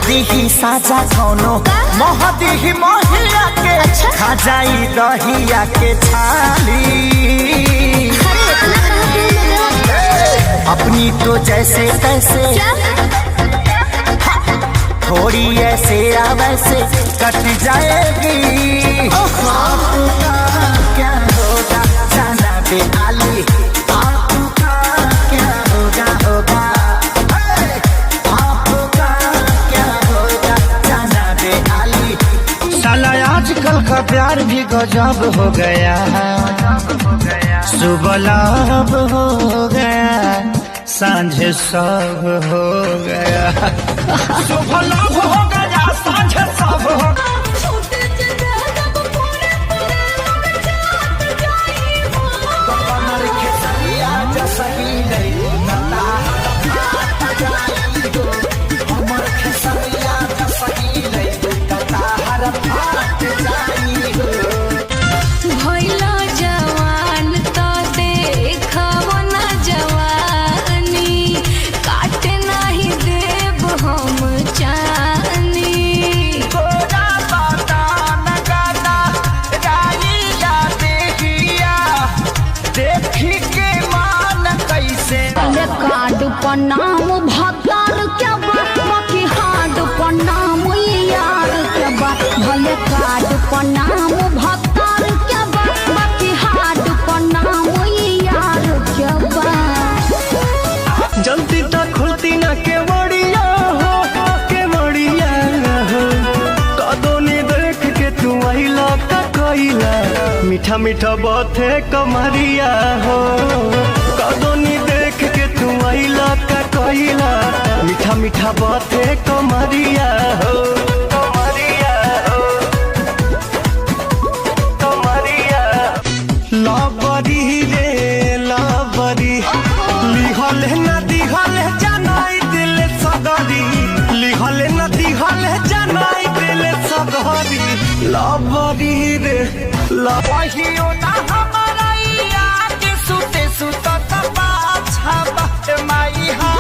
दी साजा कौनो महदी महिया के खा जाई दहिया के छाली। अपनी तो जैसे तैसे थोड़ी ऐसे या वैसे कट जाएगी। आपका क्या होगा जाना पे आली, आपका क्या होगा होगा, आपका क्या होगा जाना पे आली। साला आजकल का प्यार भी गजब हो गया है, सुबह लाभ हो गया सांझे सब हो गया। सुबह लाभ हो गया सांझे सब हो गया। नाम भतार क्या बात बाकी हाड पर नाम यार क्या बात, भले कार्ड पर नाम भतार क्या बात बाकी हाड पर नाम यार क्या बात। जल्दी तक खुलती ना के बढ़िया हो कदोनी देख के तू आइला का कोइला, मीठा मीठा बात है कमरिया हो कदोनी देख के तू आइला का कोइला, मीठा मीठा बात है कमरिया हो कमरिया हो कमरिया। लाबरी रे लाबरी लिहल न दिहल जनाई दिल सगरी, लिहल न दिहल जनाई दिल सगरी। लाबरी रे लाबहियो ना हमारा याद सुते सुतत पाछा बात माई हा।